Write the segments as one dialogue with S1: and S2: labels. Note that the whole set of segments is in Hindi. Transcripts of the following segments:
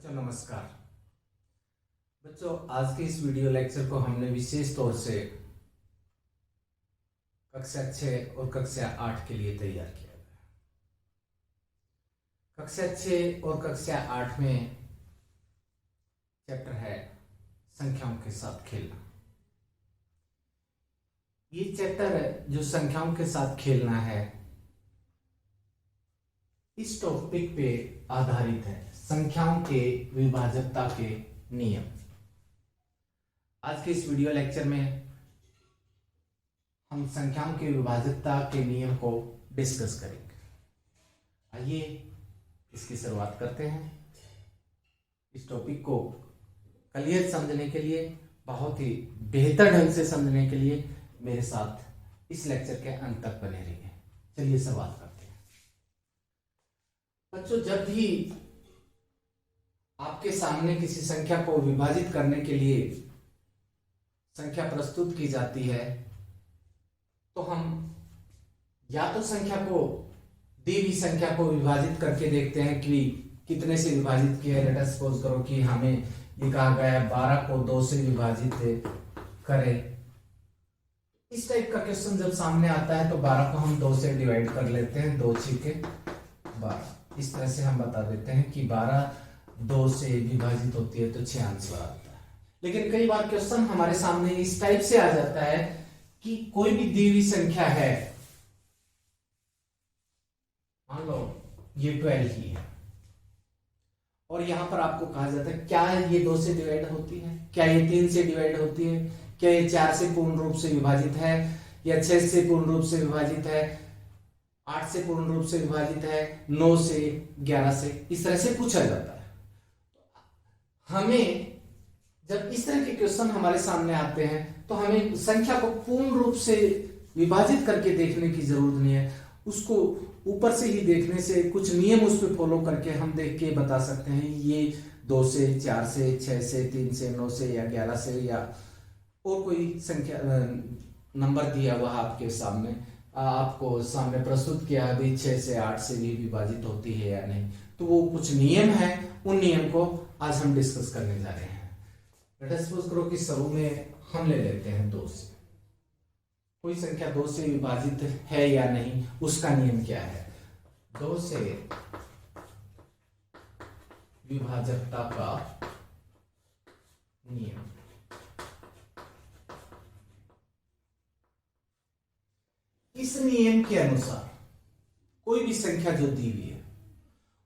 S1: बच्चों नमस्कार। बच्चों आज के इस वीडियो लेक्चर को हमने विशेष तौर से कक्षा 6 और कक्षा 8 के लिए तैयार किया है। कक्षा 6 और कक्षा 8 में चैप्टर है संख्याओं के साथ खेलना। ये चैप्टर जो संख्याओं के साथ खेलना है इस टॉपिक पे आधारित है, संख्याओं के विभाजकता के नियम। आज के इस वीडियो लेक्चर में हम संख्याओं के विभाजकता के नियम को डिस्कस करेंगे। आइए इसकी शुरुआत करते हैं। इस टॉपिक को क्लियर समझने के लिए, बहुत ही बेहतर ढंग से समझने के लिए मेरे साथ इस लेक्चर के अंत तक बने रहिए। चलिए शुरुआत करते हैं। बच्चों जब भी आपके सामने किसी संख्या को विभाजित करने के लिए संख्या प्रस्तुत की जाती है तो हम या तो संख्या को दी हुई संख्या को विभाजित करके देखते हैं कि कितने से विभाजित किया है। लेट अस सपोज करो कि हमें ये कहा गया है 12 को 2 से विभाजित करें। इस टाइप का क्वेश्चन जब सामने आता है तो 12 को हम 2 से डिवाइड कर लेते हैं, 2 छीके 12। इस तरह से हम बता देते हैं कि 12 2 से विभाजित होती है तो 6 आंसर आता है। लेकिन कई बार क्वेश्चन हमारे सामने इस टाइप से आ जाता है कि कोई भी दी हुई संख्या है, मान लो ये 12 ही है और यहां पर आपको कहा जाता है क्या ये 2 से डिवाइड होती है, क्या ये 3 से डिवाइड होती है, क्या ये 4 से पूर्ण रूप से विभाजित है, या 6 से पूर्ण रूप से विभाजित है, 8 से पूर्ण रूप से विभाजित है, 9 से, 11 से, इस तरह से पूछा जाता है। हमें जब इस तरह के क्वेश्चन हमारे सामने आते हैं तो हमें संख्या को पूर्ण रूप से विभाजित करके देखने की जरूरत नहीं है। उसको ऊपर से ही देखने से, कुछ नियम उस पर फॉलो करके हम देख के बता सकते हैं ये 2 से, 4 से, 6 से, 3 से, 9 से या 11 से या और कोई संख्या नंबर दिया हुआ आपके सामने, आपको सामने प्रस्तुत किया अभी 6 से 8 से भी विभाजित होती है या नहीं। तो वो कुछ नियम है, उन नियम को आज हम डिस्कस करने जा रहे हैं। लेट अस सपोज करो कि शुरू में हम ले लेते हैं 2 से। कोई संख्या 2 से विभाजित है या नहीं, उसका नियम क्या है। 2 से विभाजकता का नियम। इस नियम के अनुसार कोई भी संख्या जो दी हुई है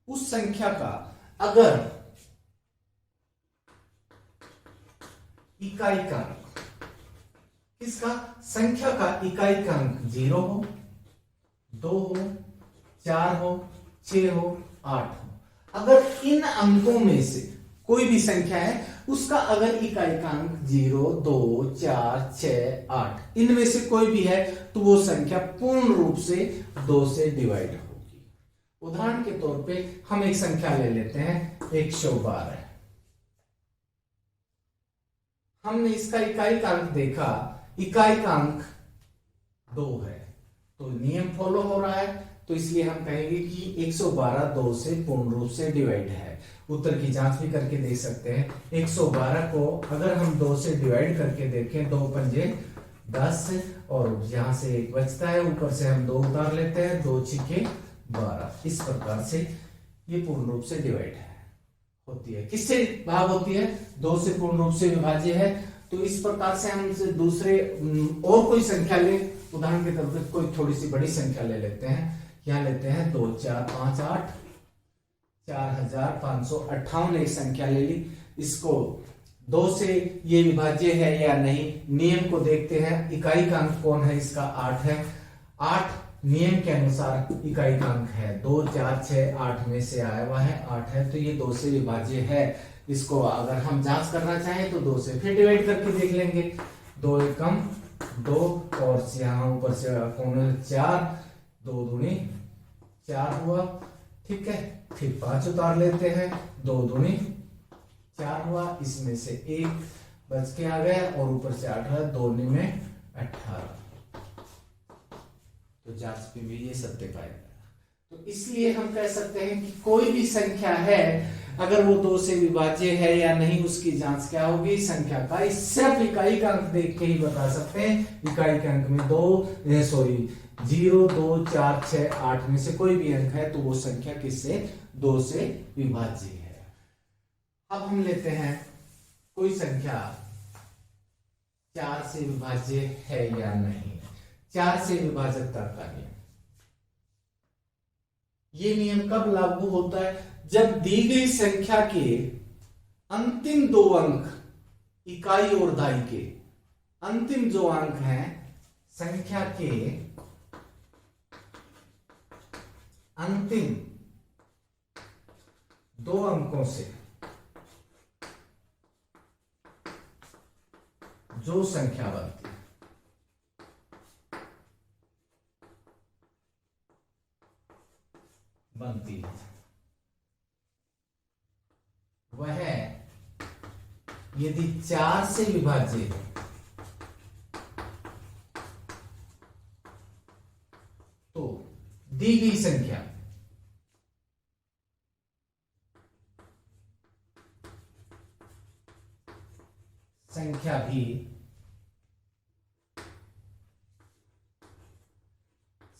S1: उस संख्या का अगर इकाई का अंक, इसका संख्या का इकाई का अंक 0 हो, 2 हो, 4 हो, 6 हो, 8 हो, अगर इन अंकों में से कोई भी संख्या है उसका अगर इकाई का अंक 0, 2, 4, 6, 8 इनमें से कोई भी है तो वो संख्या पूर्ण रूप से 2 से डिवाइड होगी। उदाहरण के तौर पे हम एक संख्या ले लेते हैं 112। हमने इसका इकाई का अंक देखा, इकाई का अंक 2 है तो नियम फॉलो हो रहा है, तो इसलिए हम कहेंगे कि 112 2 से पूर्ण रूप से डिवाइड है। उत्तर की जांच भी करके देख सकते हैं। 112 को अगर हम 2 से डिवाइड करके देखें, 2 पंजे 10 और यहां से 1 बचता है, ऊपर से हम 2 उतार लेते हैं, 2 छीके 12। इस प्रकार से ये पूर्ण रूप से डिवाइड होती है। किससे भाग होती है? 2 से पूर्ण रूप से विभाज्य है। तो इस प्रकार से हम दूसरे और कोई संख्या ले, उदाहरण के तौर पर कोई थोड़ी सी बड़ी संख्या ले लेते हैं। यहां लेते हैं 2 4 5 8 4558 एक संख्या ले ली। इसको 2 से ये विभाज्य है या नहीं, नियम को देखते हैं। इकाई का अंक कौन है? इसका 8 है। 8 नियम के अनुसार इकाई का अंक है, 2 4 6 8 में से आया हुआ है, 8 है तो ये 2 से विभाज्य है। इसको अगर हम जांच करना चाहें तो 2 से फिर डिवाइड करके देख लेंगे। 2 एकम 2 और यहां ऊपर से कौन 4, 2 दूनी 4 हुआ, ठीक है। फिर 5 उतार लेते हैं, 2 दूनी 4 हुआ, इसमें से 1 बच के आ गया और ऊपर से 8 है, 2 में 18। तो जांच में भी ये सत्य पाया गया। तो इसलिए हम कह सकते हैं कि कोई भी संख्या है अगर वो 2 से विभाज्य है या नहीं उसकी जांच क्या होगी, संख्या का सिर्फ इकाई का अंक देख के ही बता सकते हैं। इकाई के अंक में 0, 2, 4, 6, 8 में से कोई भी अंक है तो वो संख्या किससे 2 से विभाज्य है। अब हम लेते हैं कोई संख्या 4 से विभाज्य है या नहीं। 4 से विभाजकता का नियम, ये नियम कब लागू होता है, जब दी गई संख्या के अंतिम 2 अंक इकाई और दहाई के अंतिम जो अंक हैं संख्या के अंतिम 2 अंकों से जो संख्या बनती है वह यदि 4 से विभाज्य है तो दी गई संख्या भी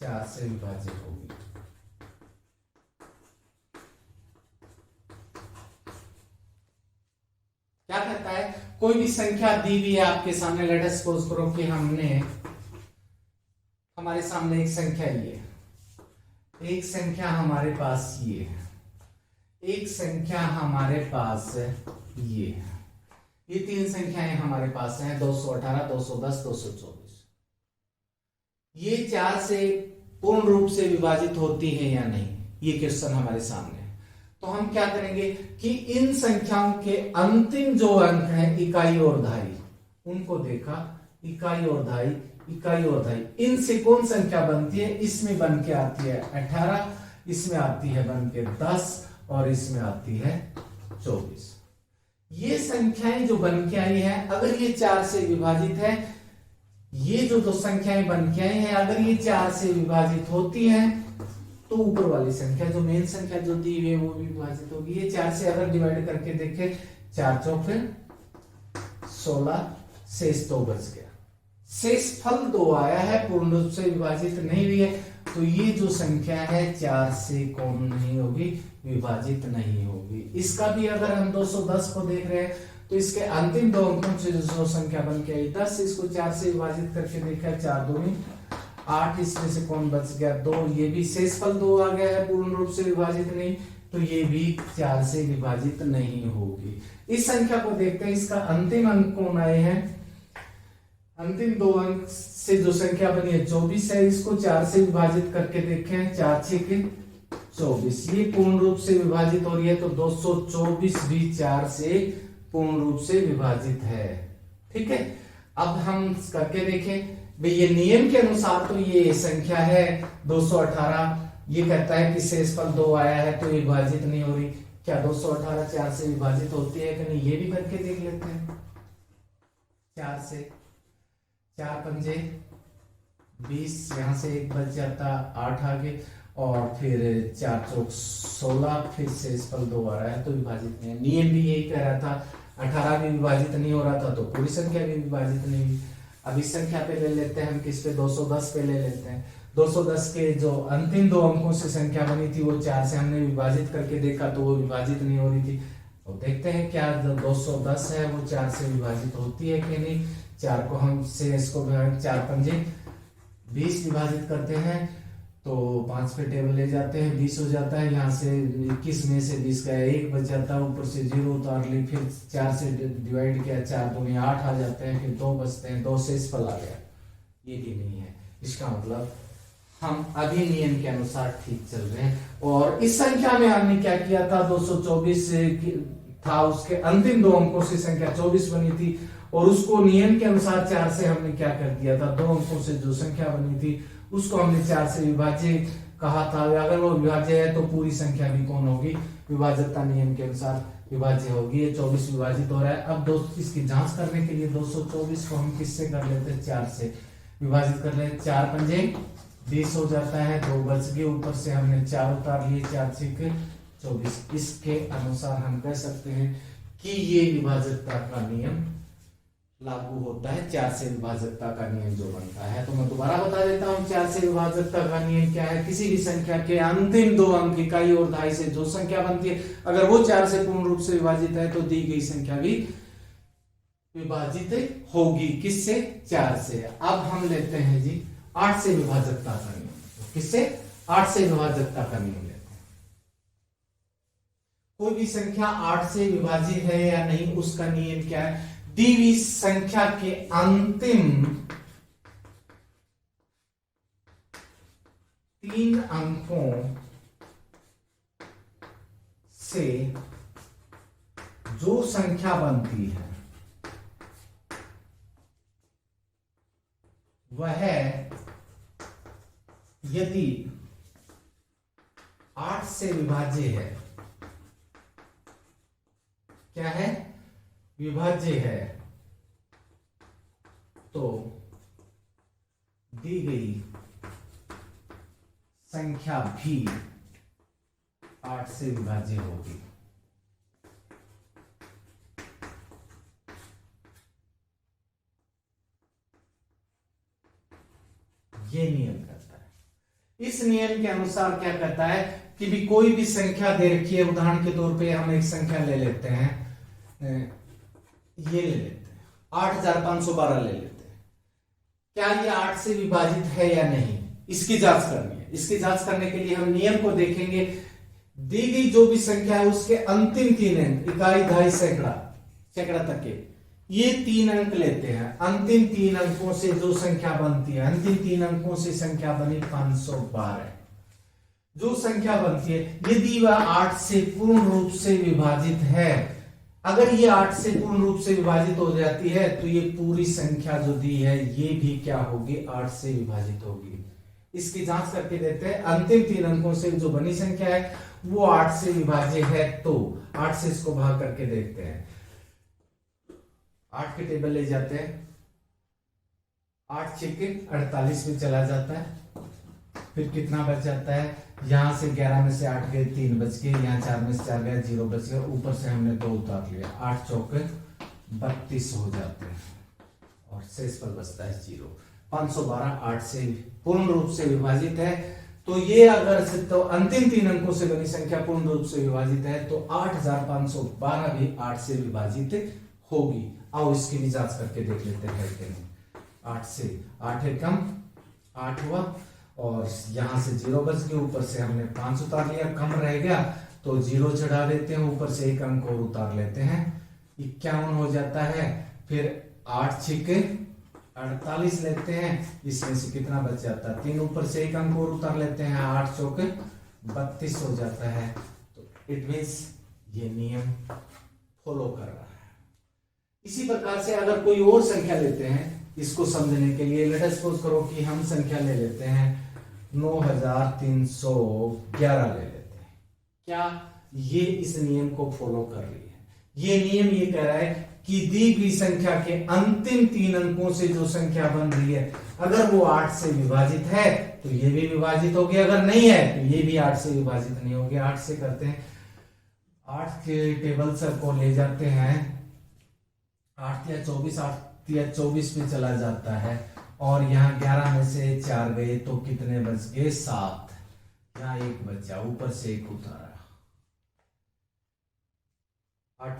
S1: 4 से विभाजित होगी। क्या कहता है, कोई भी संख्या दी हुई है आपके सामने, लेट अस सपोज करो कि हमारे सामने एक संख्या ये है, एक संख्या हमारे पास ये है, एक संख्या हमारे पास ये है, ये 3 संख्याएं हमारे पास हैं 218, 210, 224। ये 4 से पूर्ण रूप से विभाजित होती है या नहीं, ये क्वेश्चन हमारे सामने है। तो हम क्या करेंगे कि इन संख्याओं के अंतिम जो अंक हैं इकाई और दहाई, उनको देखा, इकाई और दहाई, इकाई और दहाई, इनसे कौन संख्या बनती है, इसमें बन के आती है 18, इसमें आती है बन के 10 और इसमें आती है 24। ये संख्याएं जो बन के आई हैं, अगर ये 4 से विभाजित है, ये जो 2 संख्याएं बन के आई हैं अगर ये 4 से विभाजित होती हैं तो ऊपर वाली संख्या जो मेन संख्या जो दी हुई है वो भी विभाजित होगी। ये 4 से अगर डिवाइड करके देखें, 4 चौके 16, शेष 2 बच गया, शेष फल 2 आया है, पूर्ण रूप से विभाजित नहीं हुई है। तो ये जो संख्या है 4 से कौन नहीं होगी, विभाजित नहीं होगी। इसका भी अगर हम 210 को देख रहे हैं तो इसके अंतिम 2 अंकों से जो संख्या बन के आई 10, इसको 4 से विभाजित करके देखा, 4 2 8, इसमें से कौन बच गया 2, ये भी शेष फल 2 आ गया है, पूर्ण रूप से विभाजित नहीं, तो ये भी 4 से विभाजित नहीं होगी। इस संख्या को देखते हैं, इसका अंतिम अंक कौन आए हैं, अंतिम 2 अंक से जो संख्या बनी है 24 है, इसको 4 से विभाजित करके देखें, 4 6 24, ये पूर्ण रूप से विभाजित हो रही है, तो 224 भी 4 से पूर्ण रूप से विभाजित है। ठीक है, अब हम करके देखें भाई, ये नियम के अनुसार तो ये संख्या है 218, ये कहता है कि शेषफल 2 आया है तो ये विभाजित नहीं हो रही। क्या 218 4 से विभाजित होती है कि नहीं, ये भी करके देख लेते हैं। 4 से 4 पंजे 20, यहां से 1 बच जाता, 8 आगे, और फिर 4 चौक 16, फिर शेषफल 2 आ रहा है तो विभाजित नहीं है। नियम भी यही कह रहा था, 18 भी विभाजित नहीं हो रहा था तो पूरी संख्या भी विभाजित नहीं हुई। अब इस संख्या पे ले लेते हैं हम, किस पे, 210 पे ले लेते हैं। 210 के जो अंतिम 2 अंकों से संख्या बनी थी वो 4 से हमने विभाजित करके देखा तो वो विभाजित नहीं हो रही थी। तो देखते हैं क्या जो 210 है वो 4 से विभाजित होती है कि नहीं। 4 को हम से इसको 4 पंजे 20 विभाजित करते हैं तो 5 पे टेबल ले जाते हैं, 20 हो जाता है। यहाँ से 21 में से 20 का 1 बच जाता है, ऊपर से 0 उतार ली, फिर 4 से डिवाइड किया, 4 दूनी 8 आ जाते हैं, फिर 2 बचते हैं, 2 शेष फल आ गया, ये भी नहीं है। इसका मतलब हम अभी नियम के अनुसार ठीक चल रहे हैं। और इस संख्या में हमने क्या किया था, 224 था, उसके अंतिम 2 अंकों से संख्या 24 बनी थी और उसको नियम के अनुसार 4 से हमने क्या कर दिया था, 2 अंकों से जो संख्या बनी थी उसको हमने 4 से विभाज्य कहा था। अगर वो विभाज्य है तो पूरी संख्या भी कौन होगी, विभाज्यता नियम के अनुसार विभाज्य होगी। ये 24 विभाजित हो रहा है। अब दोस्तों इसकी जांच करने के लिए 224 को हम किससे कर लेते हैं, 4 से विभाजित कर लेते हैं। 4 पंजे 20 हो जाता है, 2 बच गए, ऊपर से हमने 4 उतार लिए, 4 6 24। इसके अनुसार हम कह सकते हैं कि ये विभाजकता का नियम लागू होता है। 4 से विभाजकता का नियम जो बनता है, तो मैं दोबारा बता देता हूं 4 से विभाजकता का नियम क्या है। किसी भी संख्या के अंतिम 2 अंक इकाई और दहाई से जो संख्या बनती है, अगर वो 4 से पूर्ण रूप से विभाजित है तो दी गई संख्या भी विभाजित होगी। किससे? 4 से। अब हम लेते हैं जी 8 से विभाजकता का नियम। तो किससे? 8 से विभाजकता का नियम लेते हैं। कोई भी संख्या 8 से विभाजित है या नहीं, उसका नियम क्या है? दी हुई संख्या के अंतिम 3 अंकों से जो संख्या बनती है वह यदि 8 से विभाज्य है, क्या है? विभाज्य है, तो दी गई संख्या भी 8 से विभाज्य होगी। ये नियम कहता है। इस नियम के अनुसार क्या कहता है कि भी कोई भी संख्या दे रखी है, उदाहरण के तौर पे हम एक संख्या ले लेते हैं, ये ले लेते हैं 8512 ले लेते हैं। क्या ये 8 से विभाजित है या नहीं, इसकी जांच करनी है। इसकी जांच करने के लिए हम नियम को देखेंगे। दी गई जो भी संख्या है उसके अंतिम 3 अंक, इकाई, दहाई, सैकड़ा तक के, ये 3 अंक लेते हैं। अंतिम 3 अंकों से जो संख्या बनती है, अंतिम 3 अंकों से संख्या बनी 512। जो संख्या बनती है, यदि वह 8 से पूर्ण रूप से विभाजित है, अगर ये 8 से पूर्ण रूप से विभाजित हो जाती है तो ये पूरी संख्या जो दी है ये भी क्या होगी? 8 से विभाजित होगी। इसकी जांच करके देते हैं। अंतिम 3 अंकों से जो बनी संख्या है वो 8 से विभाज्य है, तो 8 से इसको भाग करके देखते हैं। 8 के टेबल ले जाते हैं, 8 छक्के 48 में चला जाता है। फिर कितना बच जाता है? यहां से 11 में से 8 गए, 3 बच गए, यहाँ 4 में से 4 गया, 0 बच गया, ऊपर से हमने 2 उतार लिया, 8 चौके 32 हो जाते हैं और शेष पर बचता है 0। 512 8 से पूर्ण रूप से विभाजित है, तो ये अगर तो अंतिम 3 अंकों से बनी संख्या पूर्ण रूप से विभाजित है तो 8512 भी 8 से विभाजित होगी। आओ इसकी भी जांच करके देख लेते हैं कि नहीं। 8 से 8 एकम 8 हुआ और यहां से 0 बच गया, ऊपर से हमने 5 उतार लिया, कम रह गया तो 0 चढ़ा देते हैं, ऊपर से 1 अंक और उतार लेते हैं, 51 हो जाता है। फिर 8 छक्के 48 लेते हैं, इसमें से कितना बच जाता है? 3, ऊपर से 1 अंक और उतार लेते हैं, 8 चौके 32 हो जाता है। तो इट मीन्स ये नियम फॉलो कर रहा है। इसी प्रकार से अगर कोई और संख्या लेते हैं, इसको समझने के लिए लेट अस सपोज करो कि हम संख्या ले लेते हैं 9311 ले लेते हैं। क्या ये इस नियम को फॉलो कर रही है? ये नियम ये कह रहा है कि दी गई संख्या के अंतिम 3 अंकों से जो संख्या बन रही है, अगर वो 8 से विभाजित है तो ये भी विभाजित होगी, अगर नहीं है तो ये भी 8 से विभाजित नहीं होगी। 8 से करते हैं, 8 के टेबल सर को ले जाते हैं, 8 या 24, 8 या 24 में चला जाता है और यहाँ 11 में से 4 गए तो कितने बच गए? 7। यहाँ 1 बचा, ऊपर से 1 उतारा, 8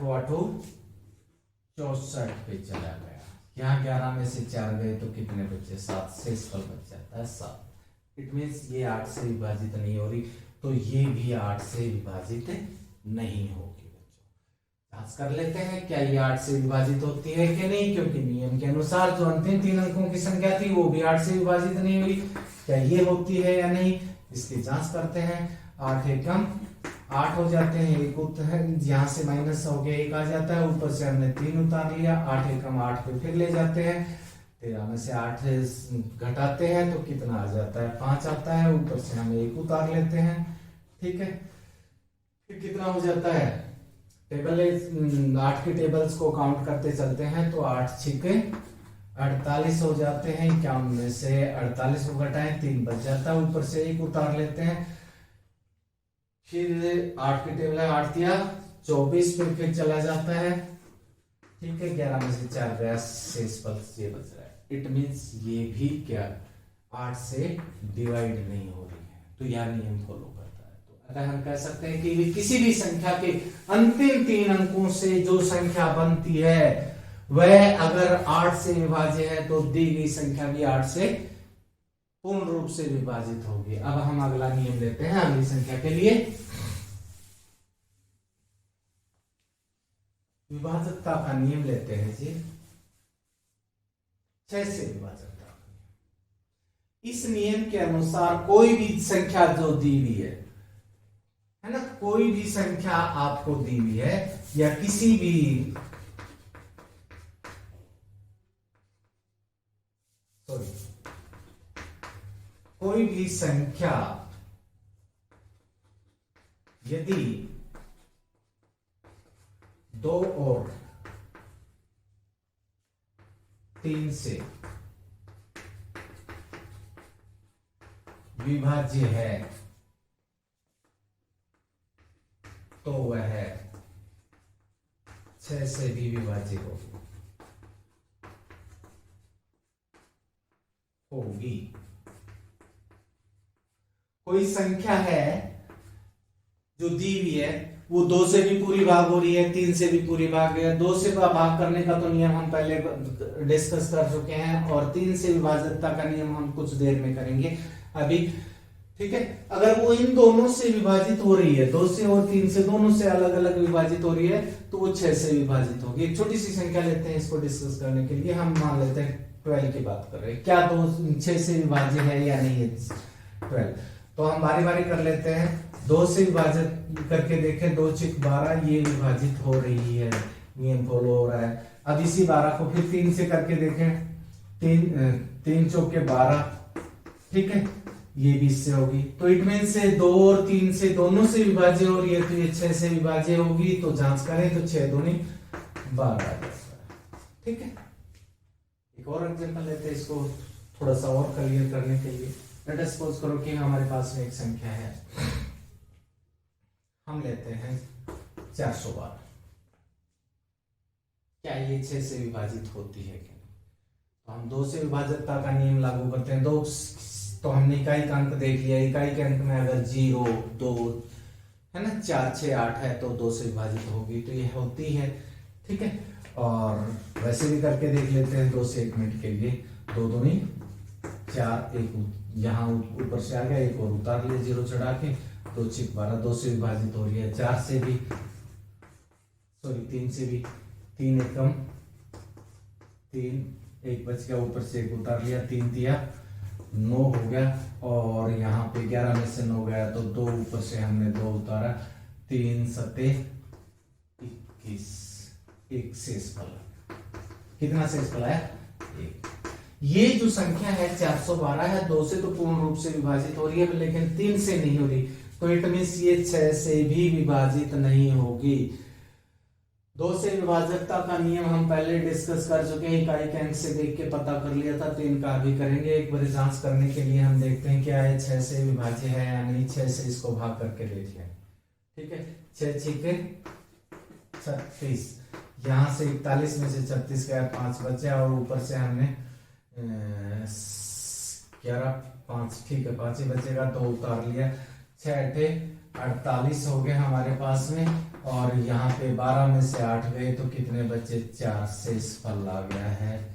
S1: 64 पे चला गया। यहाँ 11 में से 4 गए तो कितने बचे? 7। शेष पर बच जाता है 7। इट मीन्स ये 8 से विभाजित नहीं हो रही, तो ये भी 8 से विभाजित नहीं होगी। जांच कर लेते हैं क्या ये 8 से विभाजित होती है कि नहीं, क्योंकि नियम के अनुसार जो अंतिम 3 अंकों की संख्या थी वो भी 8 से विभाजित नहीं हुई। क्या ये होती है या नहीं, इसकी जांच करते हैं। 8 एकम 8 हो जाते हैं, 1 है, यहाँ से माइनस हो गया, 1 आ जाता है, ऊपर से हमने 3 उतार लिया, 8 एकम 8 पे फिर ले जाते हैं, 13 में से 8 घटाते हैं तो कितना आ जाता है? 5 आता है, ऊपर से हम 1 उतार लेते हैं। ठीक है, फिर कितना हो जाता है? टेबल 8 के टेबल्स को काउंट करते चलते हैं तो 8 छक्के 48 हो जाते हैं। 51 में से 48 को घटाएं, 3 बच जाता है, ऊपर से 1 उतार लेते हैं, फिर 8 की टेबल है, 8 दिया 24, फिर चला जाता है। ठीक है, 11 में से 4 गया, शेष पद ये बच रहा है। इट मीन्स ये भी क्या 8 से डिवाइड नहीं हो रही है, तो यह नियम फॉलो करता है। तो अगर हम कह सकते हैं कि किसी भी संख्या के अंतिम 3 अंकों से जो संख्या बनती है वह अगर 8 से विभाज्य है तो दी गई संख्या भी 8 से पूर्ण रूप से विभाजित होगी। अब हम अगला नियम लेते हैं अगली संख्या के लिए। विभाजकता का नियम लेते हैं जी, 6 से विभाजकता। इस नियम के अनुसार कोई भी संख्या जो दी हुई है ना, कोई भी संख्या आपको दी हुई है या किसी भी कोई भी संख्या यदि 2 और 3 से विभाज्य है तो वह 6 से भी विभाज्य होगी। कोई संख्या है जो दी हुई है वो 2 से भी पूरी भाग हो रही है, 3 से भी पूरी भाग है। 2 से भाग करने का तो नियम हम पहले डिस्कस कर चुके हैं, और 3 से विभाजकता का नियम हम कुछ देर में करेंगे अभी। ठीक है, अगर वो इन दोनों से विभाजित हो रही है, 2 से और 3 से, दोनों से अलग अलग विभाजित हो रही है, तो वो 6 से विभाजित होगी। एक छोटी सी संख्या लेते हैं इसको डिस्कस करने के लिए। हम मान लेते हैं 12 की बात कर रहे हैं, क्या 6 से विभाज्य है या नहीं है 12? तो हम बारी बारी कर लेते हैं। 2 से विभाजित करके देखें, 2 चिक 12, ये विभाजित हो रही है, नियम फॉलो हो रहा है। अब इसी 12 को फिर 3 से करके देखें, 3 चौके 12, ठीक है, ये भी इससे होगी। तो इट मीन से 2 और 3 से दोनों से विभाज्य हो रही है, तो ये 6 से विभाज्य होगी। तो जांच करें तो 6 दूनी 12। ठीक है, एक और एग्जांपल लेते हैं इसको थोड़ा सा और क्लियर करने के लिए। लेट अस सपोज करो कि हमारे पास में एक संख्या है, हम लेते हैं 412। क्या ये 6 से विभाजित होती है क्या? तो हम 2 से विभाजकता का नियम लागू करते हैं। 2 तो हमने इकाई का अंक देख लिया, इकाई के अंक में अगर 0, 2 है ना, 4, 6, 8 है तो 2 से विभाजित होगी, तो ये होती है। ठीक है, और वैसे भी करके देख लेते हैं 2 से 1 मिनट के लिए। 2 दूनी 4, एक यहाँ ऊपर से आ गया, एक और उतार लिया 0 चढ़ा के। 2 चिक 12, 2 से विभाजित हो रही है, 4 से भी, सॉरी 3 से भी। 3 एकम 3, एक बच गया, ऊपर से एक उतार लिया, 3 दिया 9 हो गया, और यहाँ पे 11 में से 9 गया तो 2 ऊपर से हमने 2 उतारा, 3 सते 21, एक शेष फल। कितना शेष फल है? 1। ये जो संख्या है 412 है, 2 से तो पूर्ण रूप से विभाजित हो रही है, लेकिन 3 से नहीं हो रही, तो इट मीन्स ये 6 से भी विभाजित नहीं होगी। 2 से विभाजकता का नियम हम पहले डिस्कस कर चुके हैं, इकाई के अंक से देख के पता कर लिया था, 3 का भी करेंगे। एक बार जांच करने के लिए हम देखते हैं क्या है 6 से विभाज्य है या नहीं। 6 से इसको भाग करके देख लें। ठीक है, 6 छिके 36, यहाँ से 41 में से 36 गया, 5 बचे, और ऊपर से हमने 11, 5, ठीक है 5 ही बचेगा, 2 उतार लिया, 6 48 हो गए हमारे पास में, और यहाँ पे 12 में से 8 गए तो कितने बचे? 4, शेष फल आ गया है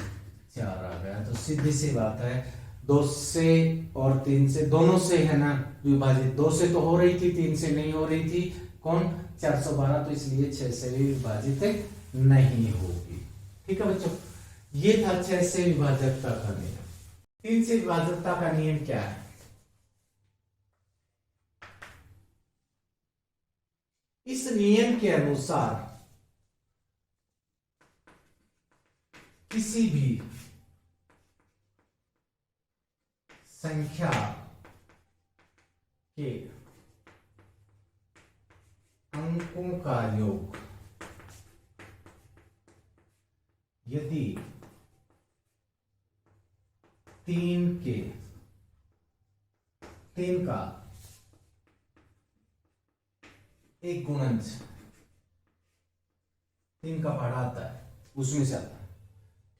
S1: 4 आ गया। तो सीधी सी बात है, 2 से और 3 से, दोनों से है ना विभाजित। 2 से तो हो रही थी, 3 से नहीं हो रही थी। कौन? 412, तो इसलिए 6 से भी विभाजित नहीं होगी। ठीक है बच्चों, ये था 6 से विभाजकता का नियम। 3 से विभाजकता का नियम क्या है? इस नियम के अनुसार किसी भी संख्या के अंकों का योग यदि 3 का गुणज, 3 का पहाड़ा आता है उसमें से आता है,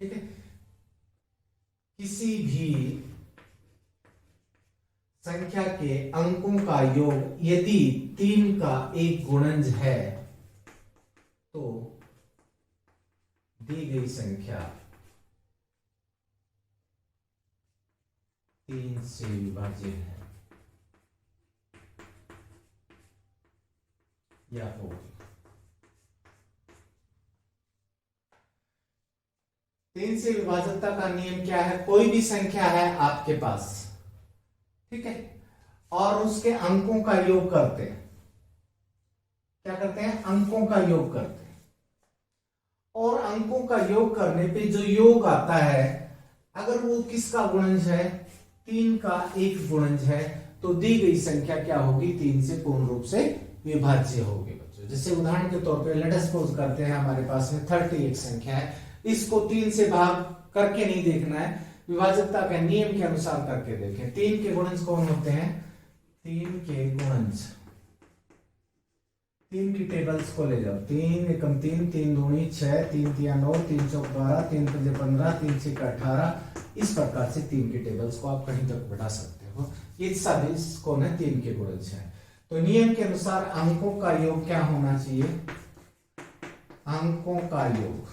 S1: ठीक है। किसी भी संख्या के अंकों का योग यदि 3 का एक गुणज है तो दी गई संख्या 3 से विभाज्य है या होगी। 3 से विभाजकता का नियम क्या है? कोई भी संख्या है आपके पास, ठीक है, और उसके अंकों का योग करते हैं। क्या करते हैं? अंकों का योग करते हैं। और अंकों का योग करने पे जो योग आता है, अगर वो किसका गुणज है? 3 का एक गुणज है, तो दी गई संख्या क्या होगी? 3 से पूर्ण रूप से विभाज्य होगी बच्चों। जैसे उदाहरण के तौर पे लेट अस सपोज करते हैं हमारे पास में 30 एक संख्या है, इसको 3 से भाग करके नहीं देखना है, विभाजकता के नियम के अनुसार करके देखें। 3 के गुणज कौन होते हैं? 3 के गुणज, 3 की टेबल्स को ले जाओ। 3 एकम 3, 3 दूनी 6, 3 तिया 9, 3 चौक 12, 3 पंजे 15, 3 छक्का 18। इस प्रकार से 3 की टेबल्स को आप कहीं तक बढ़ा सकते हो। ये सभी कौन है? 3 के गुणज है। तो नियम के अनुसार अंकों का योग क्या होना चाहिए? अंकों का योग,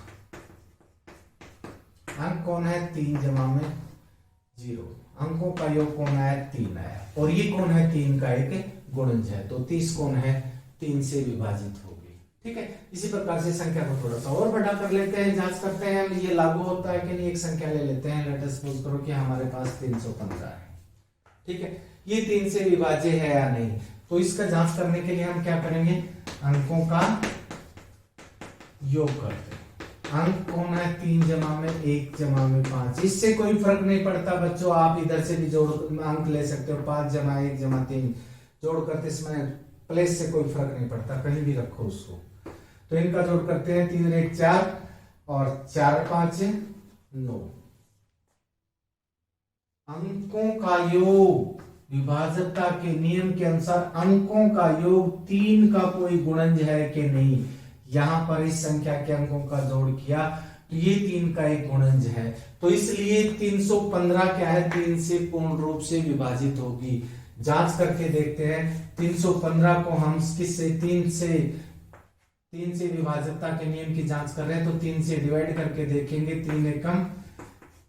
S1: अंक कौन है? 3 जमा में 0। अंकों का योग कौन है? 3 है। और ये कौन है? 3 का एक गुणज है, तो 30 कौन है? 3 से विभाजित होगी, ठीक है। इसी प्रकार से संख्या को थोड़ा सा और बड़ा कर लेते हैं, जांच करते हैं ये लागू होता है कि नहीं। एक संख्या ले लेते हैं, लेट अस सपोज करो कि हमारे पास 315 है, ठीक है। ये 3 से विभाज्य है या नहीं, तो इसका जांच करने के लिए हम क्या करेंगे? अंकों का योग करते हैं। अंक कौन है? 3 जमा में 1 जमा में 5। इससे कोई फर्क नहीं पड़ता बच्चों, आप इधर से भी जोड़ अंक ले सकते हो। 5 जमा 1 जमा 3 जोड़ करते इसमें प्लेस से कोई फर्क नहीं पड़ता, कहीं भी रखो उसको। तो इनका जोड़ करते हैं, 3 1 4 और 4 5 9। अंकों का योग, विभाजकता के नियम के अनुसार अंकों का योग 3 का कोई गुणज है कि नहीं। यहां पर इस संख्या के अंकों का जोड़ किया तो ये 3 का एक गुणज है, तो इसलिए 315 क्या है? 3 से पूर्ण रूप से विभाजित होगी। जांच करके देखते हैं। 315 को हम किससे? 3 से विभाजकता के नियम की जांच कर रहे हैं, तो 3 से डिवाइड करके देखेंगे। 3 एकम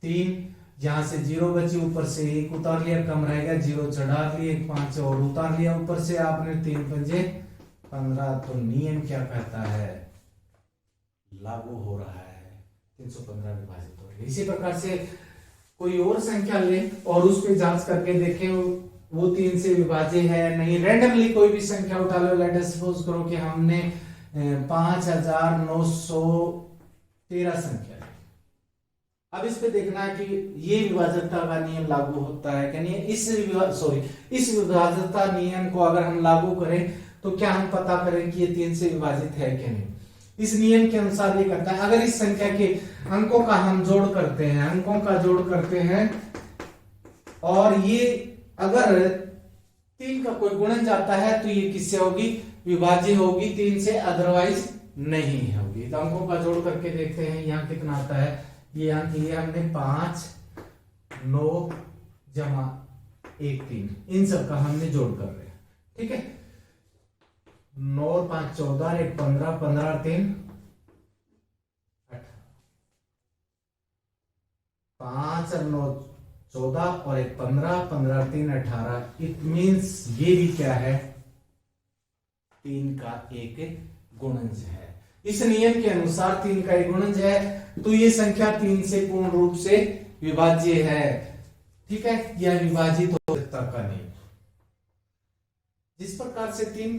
S1: 3, यहां से 0 बची, ऊपर से 1 उतार लिया, कम रहेगा, 0 चढ़ा लिए, 1 5 और उतार लिया ऊपर से आपने, 3 पंजे 15। तो नियम क्या कहता है? लागू हो रहा है, 315 विभाजित हो रही है। इसी प्रकार से कोई और संख्या ले और उस पर जांच करके देखें वो 3 से विभाज्य है नहीं। रैंडमली कोई भी संख्या उठा लो, लेट अस सपोज करो कि हमने 5913 संख्या। अब इस पे देखना है कि ये विभाजकता का नियम लागू होता है कि नहीं। इस विभाजकता नियम को अगर हम लागू करें तो क्या हम पता करें कि ये 3 से विभाजित है कि नहीं। इस नियम के अनुसार ये करता है, अगर इस संख्या के अंकों का हम जोड़ करते हैं, अंकों का जोड़ करते हैं और ये अगर 3 का कोई गुणन आता है तो ये किससे होगी? विभाज्य होगी, 3 से, अदरवाइज नहीं होगी। तो अंकों का जोड़ करके देखते हैं, यहाँ कितना आता है। ये अंक ये हमने 5 9 जमा 1 3, इन सब का हमने जोड़ कर रहे हैं, ठीक है। 9 और 5 14, 1 15, 15 3 18, 5 और 9 14 और 1 15, 15 3 18। इट मीन्स ये भी क्या है? 3 का एक गुणज है। इस नियम के अनुसार 3 का एक गुणज है, तो ये संख्या 3 से पूर्ण रूप से विभाज्य है, ठीक है। यह विभाजित हो सकता का नियम। जिस प्रकार से 3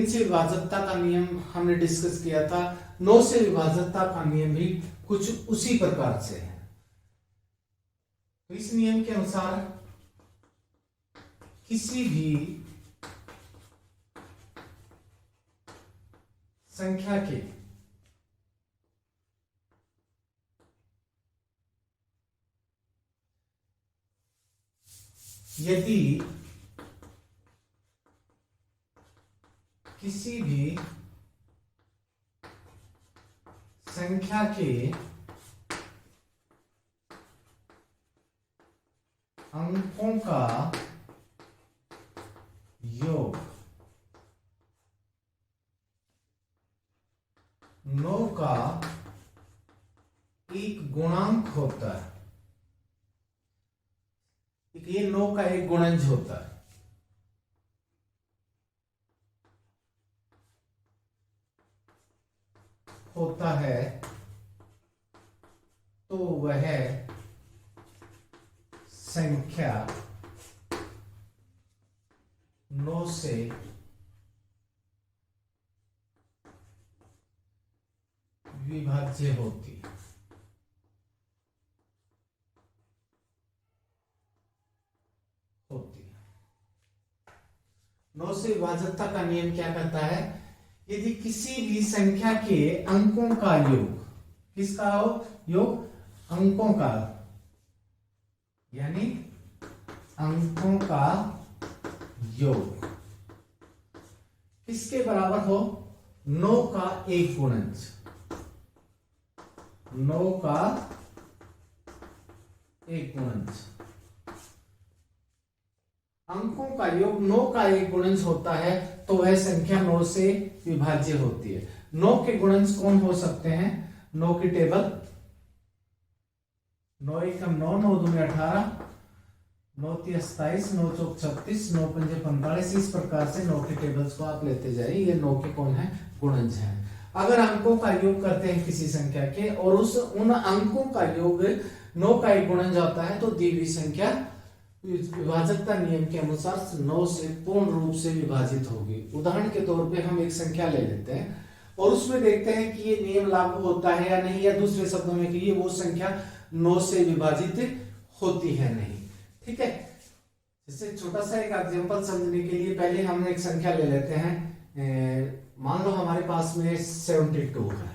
S1: से विभाजकता का नियम हमने डिस्कस किया था, 9 से विभाजकता का नियम भी कुछ उसी प्रकार से है। तो इस नियम के अनुसार किसी भी संख्या के यदि किसी भी संख्या के अंकों का योग 9 का एक गुणांक होता है। ये 9 का एक गुणज होता है। तो वह संख्या 9 से विभाज्य होती है। 9 से विभाजकता का नियम क्या कहता है? यदि किसी भी संख्या के अंकों का योग, किसका हो? योग अंकों का, यानी अंकों का योग किसके बराबर हो? 9 का एक गुणज। 9 का एक गुणज, अंकों का योग 9 का एक गुणज होता है, तो वह संख्या 9 से विभाज्य होती है। 9 के गुणज कौन हो सकते हैं? 9 की टेबल 9 एकम 9, 9 दूनी 18, 9 तीय 27, 9 चौक 36, 9 पंजे 45। इस प्रकार से 9 के टेबल्स को आप लेते जाइए। ये 9 के कौन है? गुणज हैं। अगर अंकों का योग करते हैं किसी संख्या के और उन अंकों का योग 9 का एक गुणज होता है, तो दी हुई संख्या विभाजकता नियम के अनुसार 9 से पूर्ण रूप से विभाजित होगी। उदाहरण के तौर पे हम एक संख्या ले लेते हैं और उसमें देखते हैं कि ये नियम लागू होता है या नहीं, या दूसरे शब्दों में कि ये वो संख्या 9 से विभाजित होती है नहीं। ठीक है, इससे छोटा सा एक एग्जांपल समझने के लिए पहले हम एक संख्या ले लेते हैं। मान लो हमारे पास में 72 है।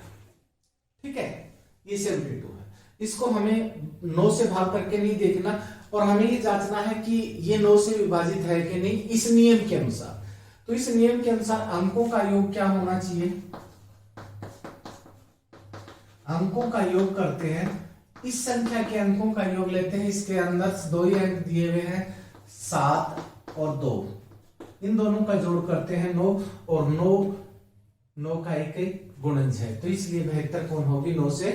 S1: ठीक है, ये 72 है। इसको हमें 9 से भाग करके नहीं देखना और हमें ये जांचना है कि ये 9 से विभाजित है कि नहीं, इस नियम के अनुसार। तो इस नियम के अनुसार अंकों का योग क्या होना चाहिए? अंकों का योग करते हैं, इस संख्या के अंकों का योग लेते हैं। इसके अंदर 2 ही अंक दिए हुए हैं, 7 और 2। इन दोनों का जोड़ करते हैं 9, और 9 का एक गुणज है, तो इसलिए 72 कौन होगी? 9 से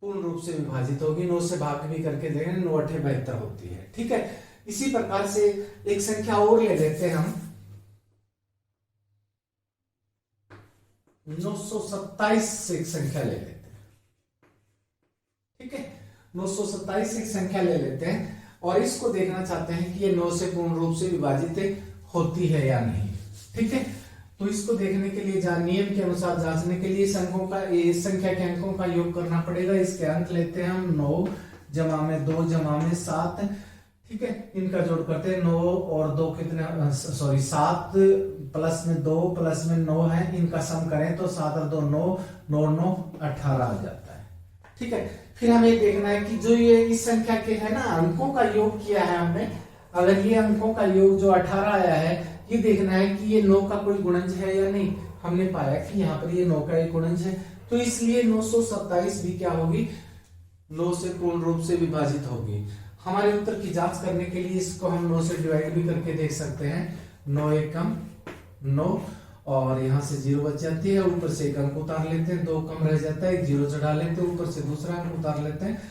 S1: पूर्ण रूप से विभाजित होगी। 9 से भाग भी करके देखें, 9 8 72 होती है। ठीक है, इसी प्रकार से एक संख्या और ले लेते हैं हम, 927 एक संख्या ले लेते हैं। ठीक है, 927 एक संख्या ले लेते हैं और इसको देखना चाहते हैं कि ये 9 से पूर्ण रूप से विभाजित होती है या नहीं। ठीक है, तो इसको देखने के लिए नियम के अनुसार जांचने के लिए अंकों का, इस संख्या के अंकों का योग करना पड़ेगा। इसके अंक लेते हैं हम 9 जमा में 2 जमा में 7। ठीक है, इनका जोड़ करते हैं। 9 और 2 कितने? 7 प्लस में 2 प्लस में 9 है, इनका सम करें तो 7 और 2 9, 9 9 18 आ जाता है। ठीक है, फिर हमें देखना है कि जो ये इस संख्या के है ना अंकों का योग किया है हमने, अगर ये अंकों का योग जो 18 आया है, ये देखना है कि ये 9 का कोई गुणज है या नहीं। हमने पाया कि यहाँ पर ये 9 का एक गुणज है, तो इसलिए 927 भी क्या होगी? 9 से पूर्ण रूप से विभाजित होगी। हमारे उत्तर की जांच करने के लिए इसको हम 9 से डिवाइड भी करके देख सकते हैं। 9 एकम 9 और यहाँ से 0 बच जाती है, ऊपर से एक अंक उतार लेते हैं, 2 कम रह जाता है, 0 चढ़ा लेते हैं, ऊपर से दूसरा अंक उतार लेते हैं।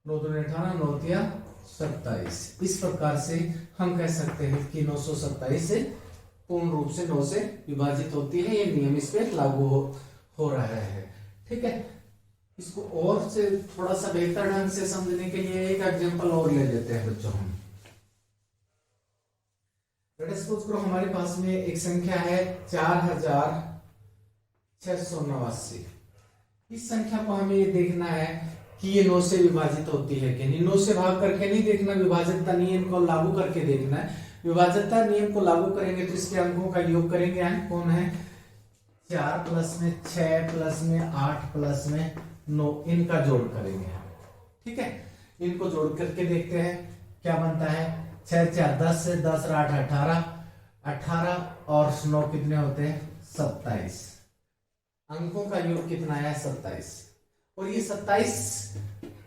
S1: 9 दूनी 18, 9 तिया 27। इस प्रकार से हम कह सकते हैं कि 927 से पूर्ण रूप से 9 से विभाजित होती है। ये नियम इस पे लागू हो रहा है। ठीक है, इसको और से थोड़ा सा बेहतर ढंग से समझने के लिए एक एग्जांपल और ले लेते हैं बच्चों हम। सपोज करो हमारे पास में एक संख्या है 4689। इस संख्या को हमें ये देखना है कि ये 9 से विभाजित होती है कि नहीं। 9 से भाग करके नहीं देखना, विभाजकता नियम को लागू करके देखना है। विभाजकता नियम को लागू करेंगे तो इसके अंकों का योग करेंगे। अंक कौन है? 4 प्लस में 6 प्लस में 8 प्लस में 9, इनका जोड़ करेंगे। ठीक है, इनको जोड़ करके देखते हैं क्या बनता है। 6 4 10 से 10 8 18, 18 और 9 कितने होते हैं? 27। अंकों का योग कितना आया? 27। और ये 27,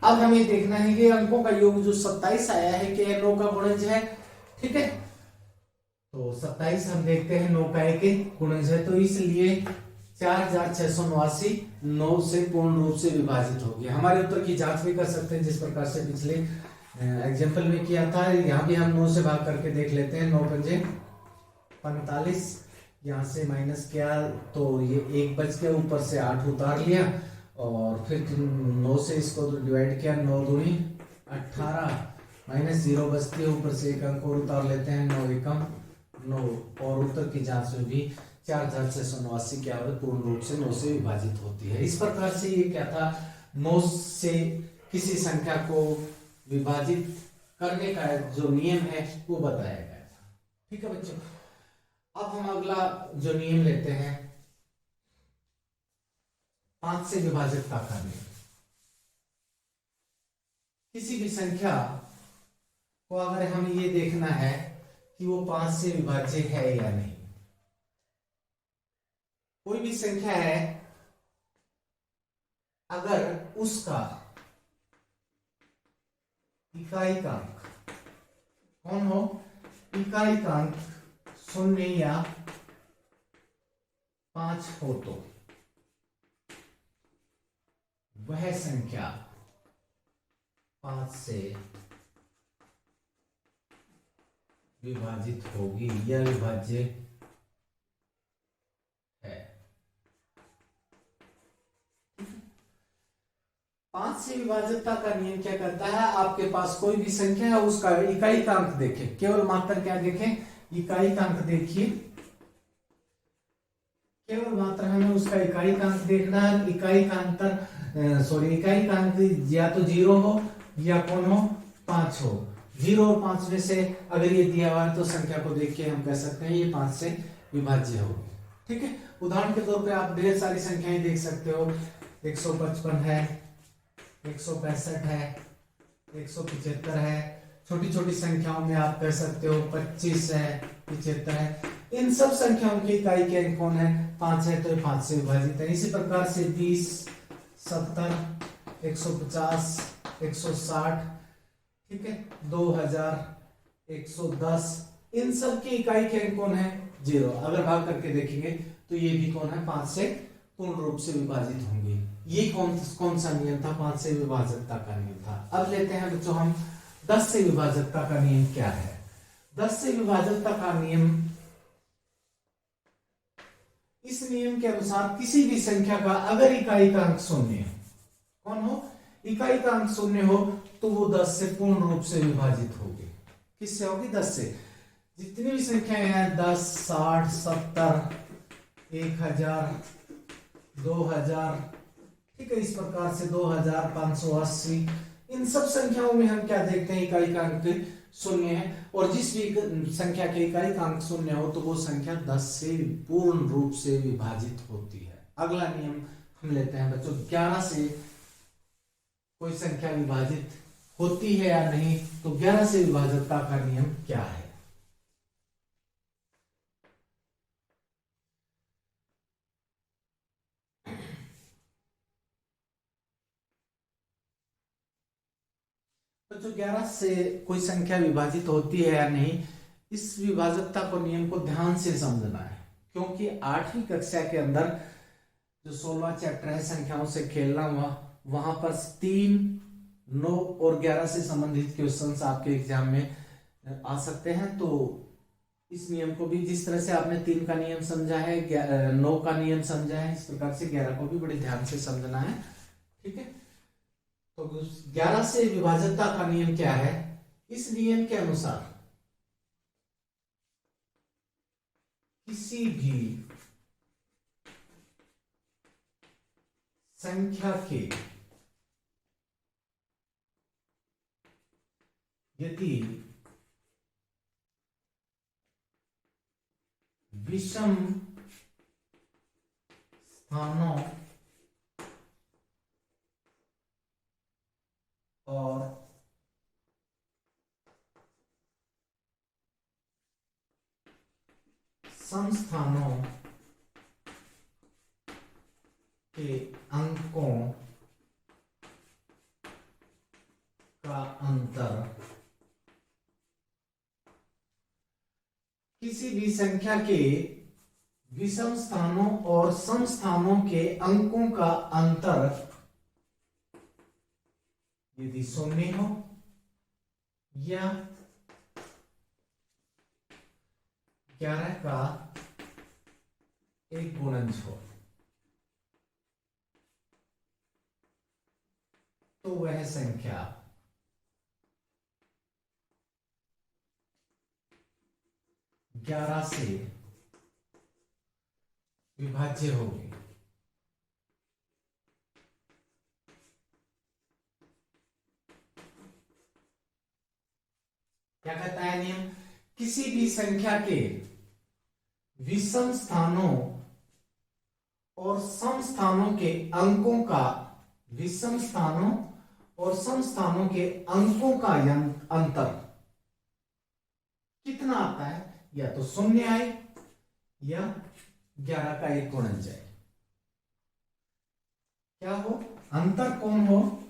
S1: अब हमें देखना है कि अंकों का योग जो 27 आया है कि 9 का गुणज है। ठीक है, तो 27 हम देखते हैं 9 का एक गुणज है, तो इसलिए 4689 9 से पूर्ण रूप से विभाजित हो गया। हमारे उत्तर की जांच भी कर सकते हैं जिस प्रकार से पिछले एग्जाम्पल में किया था। यहाँ भी हम 9 से भाग करके देख लेते हैं। 9 पंजे 45, यहाँ से माइनस किया तो ये 1 बच गया, ऊपर से 8 उतार लिया और फिर 9 से इसको डिवाइड किया, 9 दूनी 18 माइनस 0 बचती है, ऊपर से 1 अंक और उतार लेते हैं, 9 एकम 9। और उत्तर की जांच में भी 4689 क्या है? पूर्ण रूप से 9 से विभाजित होती है। इस प्रकार से ये क्या था? 9 से किसी संख्या को विभाजित करने का जो नियम है वो बताया गया था। ठीक है बच्चों, अब हम अगला जो नियम लेते हैं 5 से विभाजकता का नियम। किसी भी संख्या को अगर हमें ये देखना है कि वो 5 से विभाज्य है या नहीं, कोई भी संख्या है अगर उसका इकाईकांक कौन हो? इकाईकांक 0 या 5 हो तो वह संख्या 5 से विभाजित होगी या विभाज्य है। 5 से विभाज्यता का नियम क्या कहता है? आपके पास कोई भी संख्या है, उसका इकाईकांक देखें, केवल मात्र क्या देखें? इकाईकांक देखिए, केवल मात्र हमें उसका इकाईकांक देखना है। इकाईकांक या तो 0 हो या कौन हो? 5 हो। 0 और 5 में से अगर ये दिया हुआ है तो संख्या को देख के हम कह सकते हैं ये 5 से विभाज्य होगी। ठीक है, उदाहरण के तौर पे आप ढेर सारी संख्याएं देख सकते हो। 155 है, 165 है, 175 है। छोटी छोटी संख्याओं में आप कह सकते हो 25 है, 75 है। इन सब संख्याओं की इकाई के अंक कौन है? 5 है, तो 5 से विभाजित है। इसी प्रकार से 20, 70, 150, 160, ठीक है, 2000, 110, इन सब की इकाई के अंक कौन है? 0। अगर भाग करके देखेंगे तो ये भी कौन है? 5 से पूर्ण रूप से विभाजित होंगे। ये कौन सा नियम था? 5 से विभाजकता का नियम था। अब लेते हैं बच्चों हम 10 से विभाजकता का नियम क्या है। 10 से विभाजकता का नियम, इस नियम के अनुसार किसी भी संख्या का अगर इकाई का अंक 0 कौन हो? इकाई का अंक 0 हो तो वो 10 से पूर्ण रूप से विभाजित होगी। किससे होगी? 10 से। जितनी भी संख्याएं हैं 10, 60, 70, 1000, 2000, ठीक है, इस प्रकार से 2580, इन सब संख्याओं में हम क्या देखते हैं? इकाई का अंक 0 है। और जिस भी संख्या के इकाई का अंक 0 हो तो वो संख्या 10 से पूर्ण रूप से विभाजित होती है। अगला नियम हम लेते हैं बच्चों 11 से कोई संख्या विभाजित होती है या नहीं, तो 11 से विभाजकता का नियम क्या है? तो 11 से कोई संख्या विभाजित होती है या नहीं, इस विभाजकता को नियम को ध्यान से समझना है, क्योंकि 8वीं कक्षा के अंदर जो 16वां चैप्टर है संख्याओं से खेलना हुआ, वहां पर 3, 9 और 11 से संबंधित क्वेश्चंस आपके एग्जाम में आ सकते हैं। तो इस नियम को भी जिस तरह से आपने 3 का नियम समझा है, 9 का नियम समझा है, इस प्रकार से 11 को भी बड़े ध्यान से समझना है। ठीक है, तो 11 से विभाजकता का नियम क्या है? इस नियम के अनुसार किसी भी संख्या के यदि विषम स्थानों और समस्थानों के अंकों का अंतर किसी भी संख्या के विषम स्थानों और सम स्थानों के अंकों का अंतर यदि शून्य हो या 11 का एक गुणज हो तो वह संख्या ग्यारह से विभाज्य होगी। क्या कहता है नियम? किसी भी संख्या के विषम स्थानों और सम स्थानों के अंकों का विषम स्थानों और सम स्थानों के अंकों का अंतर कितना आता है? या तो शून्य आए या 11 का एक गुणज आए। क्या हो? अंतर कौन हो?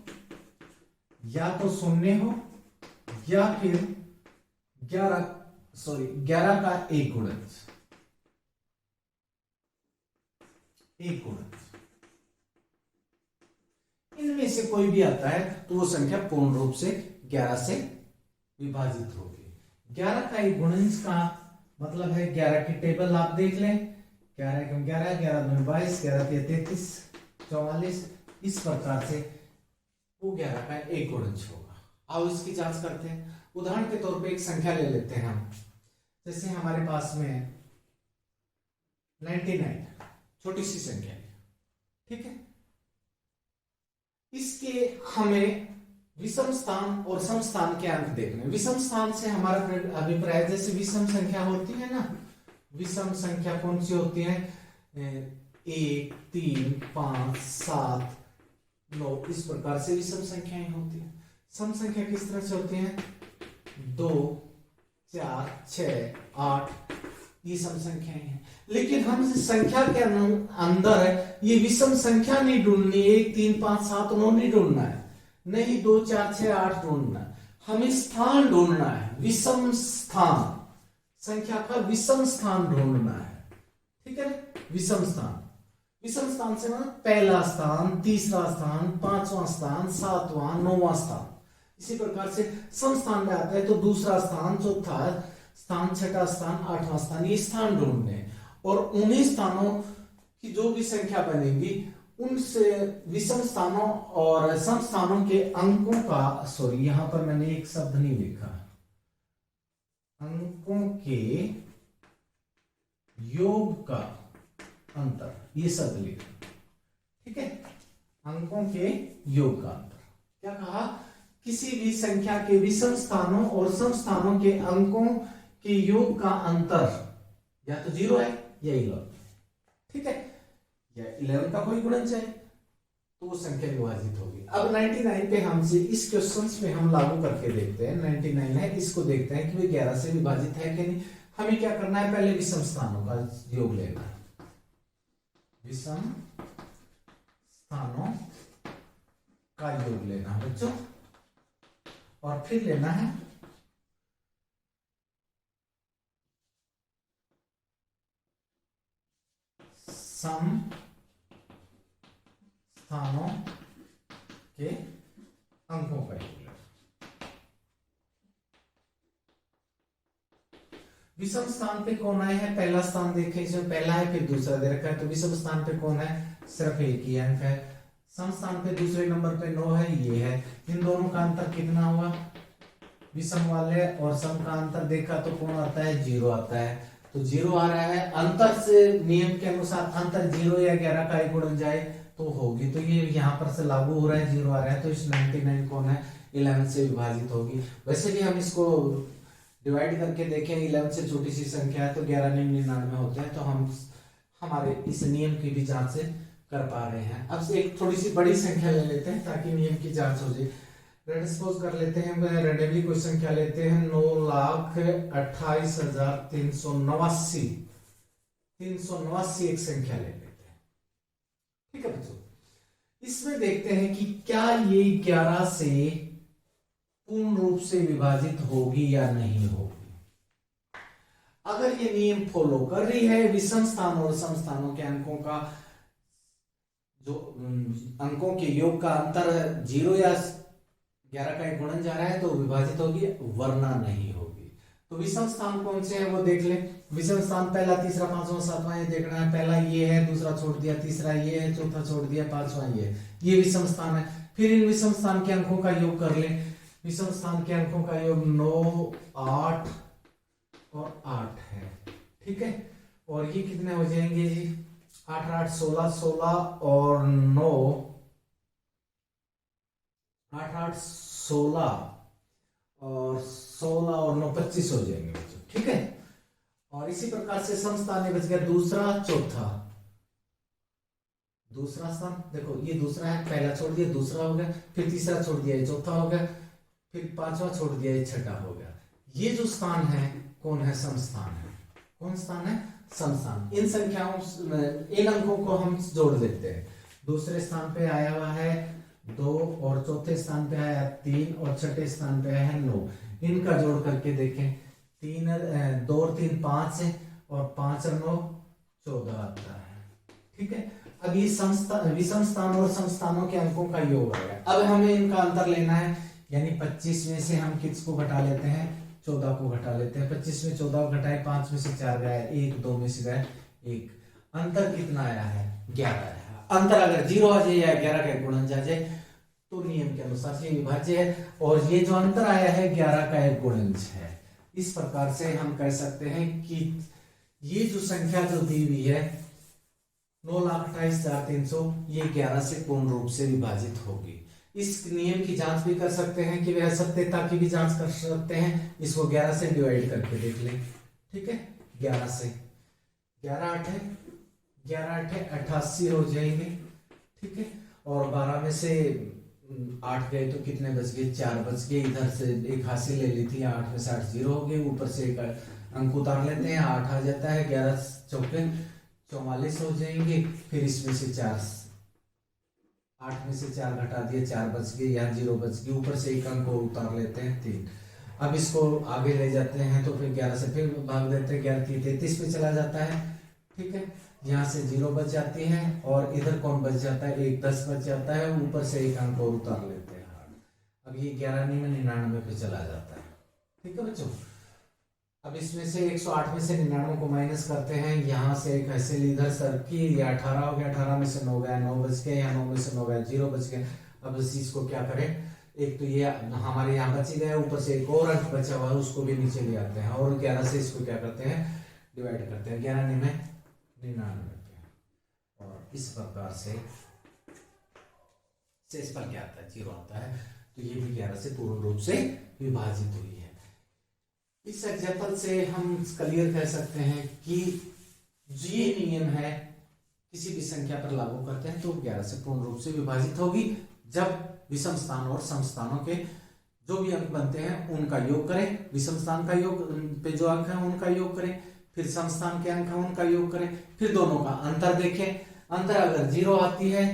S1: या तो शून्य हो या फिर 11 का एक गुणज। इनमें से कोई भी आता है तो वो संख्या पूर्ण रूप से 11 से विभाजित होगी। 11 का एक गुणज का मतलब है 11 की टेबल आप देख लें। 11 एकम 11, 11 दूनी 22, 11 तिया 33, 44, इस प्रकार से वो 11 का एक गुणज होगा। आओ इसकी जांच करते हैं। उदाहरण के तौर पे एक संख्या ले लेते हैं हम। जैसे हमारे पास में 99, छोटी सी संख्या है, ठीक है। इसके हमें विषम स्थान और सम स्थान के अंक देखने। विषम स्थान से हमारा अभिप्राय, जैसे विषम संख्या होती है ना, विषम संख्या कौन सी होती है? 1, 3, 5, 7, 9, इस प्रकार से विषम संख्याएं होती है। सम संख्या किस तरह से होती है? 2, 4, 6, 8, ये सम संख्याएं हैं। लेकिन हम संख्या के अंदर ये विषम संख्या नहीं ढूंढनी, 1, 3, 5, 7, 9 नहीं ढूंढना है, नहीं 2, 4, 6, 8 ढूंढना है। हमें स्थान ढूंढना है, विषम स्थान, संख्या का विषम स्थान ढूंढना है, ठीक है। विषम स्थान, विषम स्थान से मतलब पहला स्थान, तीसरा स्थान, पांचवा स्थान, सातवां, 9वां स्थान। इसी प्रकार से सम स्थान में आता है तो दूसरा स्थान, चौथा स्थान, छठा स्थान, 8वां स्थान, ये स्थान ढूंढने। और उन्हीं स्थानों की जो भी संख्या बनेगी उनसे विषम स्थानों और सम स्थानों के अंकों का, सॉरी यहां पर मैंने एक शब्द नहीं लिखा, अंकों के योग का अंतर, ये शब्द लिखा, ठीक है। अंकों के योग का अंतर। क्या कहा? किसी भी संख्या के विषम स्थानों और सम स्थानों के अंकों के योग का अंतर या तो 0 है या 11, ठीक है, या 11 का कोई गुणज है तो वो संख्या विभाजित होगी। अब 99 पे हमसे इस क्वेश्चंस में हम लागू करके देखते हैं। 99 है, इसको देखते हैं कि वे 11 से विभाजित है कि नहीं। हमें क्या करना है? पहले विषम स्थानों का योग लेना है, विषम स्थानों का योग लेना है बच्चों, और फिर लेना है सम स्थानों के अंकों का योग। विषम स्थान पे कौन आए हैं? पहला स्थान देखें, इसमें पहला है फिर दूसरा दे रखा है, तो विषम स्थान पे कौन है? सिर्फ एक ही अंक है। सम स्थान पे दूसरे नंबर पे 9 है, ये है। इन दोनों का अंतर कितना हुआ? विषम वाले और सम का अंतर देखा तो कौन आता है? 0 आता है, तो 0 आ रहा है। अंतर से नियम के अनुसार अंतर 0 या 11 का एक गुणन जाए तो होगी, तो ये यहाँ पर से लागू हो रहा है, 0 आ रहा है, तो इस 99 कौन है? 11 से विभाजित होगी। वैसे भी हम इसको डिवाइड करके देखें, 11 से छोटी सी संख्या है तो 11 99 होते हैं, तो हम हमारे इस नियम की भी जांच कर पा रहे हैं। अब एक थोड़ी सी बड़ी संख्या ले लेते हैं ताकि नियम की जांच हो जाए। सपोज कर लेते हैं, रेंडमली कोई संख्या लेते हैं, 9,28,389। 389 एक संख्या ले लेते हैं। ठीक है बच्चों, इसमें देखते हैं कि क्या ये 11 से पूर्ण रूप से विभाजित होगी या नहीं होगी। अगर ये नियम फॉलो कर रही है, विषम स्थान और सम स्थानों के अंकों का जो अंकों के योग का अंतर 0 या 11 का एक गुणन जा रहा है तो विभाजित होगी, वरना नहीं होगी। तो विषम स्थान कौन से हैं वो देख ले। विषम स्थान पहला, तीसरा, पांचवा, सातवां ये देखना है। पहला ये है, दूसरा छोड़ दिया, तीसरा ये है, चौथा छोड़ दिया, पांचवा ये विषम स्थान है। फिर इन विषम स्थान के अंकों का योग कर ले। विषम स्थान के अंकों का योग 9, 8 और 8 है। ठीक है, और ये कितने हो जाएंगे जी? 8, 8, 16, 16 और 9, 8, 8, 16 और 16 और 9, 25 हो जाएंगे बच्चों। ठीक है, और इसी प्रकार से सम स्थान में बच गया दूसरा, चौथा। दूसरा स्थान देखो, ये दूसरा है, पहला छोड़ दिया, दूसरा हो गया, फिर तीसरा छोड़ दिया, ये चौथा हो गया, फिर पांचवा छोड़ दिया, ये छठा हो गया। ये जो स्थान है कौन है? सम स्थान है। कौन स्थान है? सम स्थान। इन संख्याओं, इन अंकों को हम जोड़ देते हैं। दूसरे स्थान पे आया हुआ है 2 और चौथे स्थान पे आया 3 और छठे स्थान पे आया है 9। इनका जोड़ करके देखें, 2 और 3 5 है और 5 और 9 14 आता है। ठीक है, अब ये विषम स्थान और सम स्थानों के अंकों का योग आ गया। अब हमें इनका अंतर लेना है, यानी 25 में से हम किसको घटा लेते हैं? 14 को घटा लेते हैं। 25 में 14 को घटाए, 5 में से 4 गया, 1, 2 में से गया 1। अंतर कितना आया है? 11 आया। अंतर अगर 0 आ जाए या 11 का गुणन जा जाए तो नियम के अनुसार ये विभाज्य है, और ये जो अंतर आया है 11 का एक गुणज है। इस प्रकार से हम कह सकते हैं कि ये जो संख्या जो दी हुई है 9,28,300, ये 11 से पूर्ण रूप से विभाजित होगी। इस नियम की जांच भी कर सकते हैं कि वह सत्यता की भी जांच कर सकते हैं। इसको 11 से डिवाइड करके देख लें। ठीक है, 11 से 11 8 है, 11 8 है, 88 हो जाएंगे। ठीक है, और 12 में से 8 गए तो कितने बच गए? 4 बच गए। इधर से एक हासिल ले ली थी, 8 में से 8 0 हो गए। ऊपर से एक अंक उतार लेते हैं, 8 आ जाता है। 11 चौके 44 हो जाएंगे। फिर इसमें से 4, 8 में से 4 घटा दिए, 4 बच गए, यहाँ 0 बच गए। ऊपर से एक अंक को उतार लेते हैं 3। अब इसको आगे ले जाते हैं तो फिर 11 से फिर भाग देते हैं, 11 33 पे चला जाता है। ठीक है, यहाँ से 0 बच जाती है और इधर कौन बच जाता है? 1 10 बच जाता है। ऊपर से एक अंक और उतार लेते हैं। अब ये 11 में 99 पे चला जाता है। ठीक है बच्चों, अब इसमें से 108 में से 99 को माइनस करते हैं। यहाँ से एक हासिल इधर सर की, ये 18 हो गया, 18 में से 9 गया, 9 बच गया, यहाँ 9 में से 9 गया, 0 बच गया। अब इस चीज को क्या करें? एक तो ये हमारे यहाँ बच गया, ऊपर से एक और अंक बचा हुआ है, उसको भी नीचे ले आते हैं और 11 से इसको क्या करते हैं? डिवाइड करते हैं। 11 में 99 पे, और इस प्रकार से शेष पर क्या आता है? 0 आता है। तो ये भी 11 से पूर्ण रूप से विभाजित हुई है। इस एग्जाम्पल से हम क्लियर कह सकते हैं कि ये नियम है किसी भी संख्या पर लागू करते हैं तो 11 से पूर्ण रूप से विभाजित होगी। जब विषम स्थान और सम स्थानों के जो भी अंक बनते हैं उनका योग करें, विषम स्थान का योग पे जो अंक है उनका योग करें, फिर सम स्थान के अंक है उनका योग करें, फिर दोनों का अंतर देखें। अंतर अगर 0 आती है,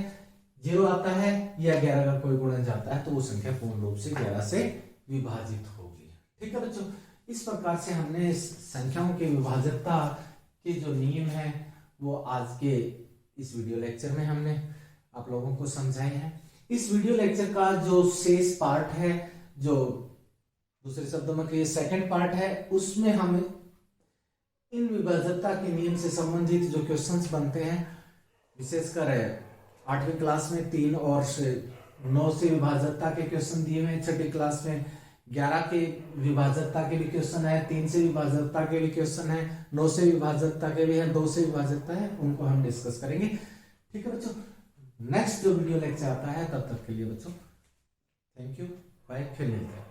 S1: 0 आता है या 11 का कोई गुणन जाता है तो वो संख्या पूर्ण रूप से 11 से विभाजित होगी। ठीक है बच्चों, इस प्रकार से हमने संख्याओं के विभाज्यता के जो नियम है वो आज के इस वीडियो लेक्चर में हमने आप लोगों को समझाए हैं। इस वीडियो लेक्चर का जो शेष पार्ट है, जो दूसरे शब्दों में ये सेकंड पार्ट है, उसमें हम इन विभाज्यता के नियम से संबंधित जो क्वेश्चंस बनते हैं, विशेषकर 8वीं क्लास में 3 और 9 से विभाज्यता के क्वेश्चन दिए हुए हैं। 6ठी क्लास में 11 के विभाज्यता के भी क्वेश्चन है, 3 से विभाज्यता के भी क्वेश्चन है, 9 से विभाज्यता के भी है, 2 से विभाज्यता है, उनको हम डिस्कस करेंगे। ठीक है बच्चों, नेक्स्ट जो वीडियो लेक्चर आता है तब तक के लिए बच्चों थैंक यू, बाय, फिर मिलते हैं।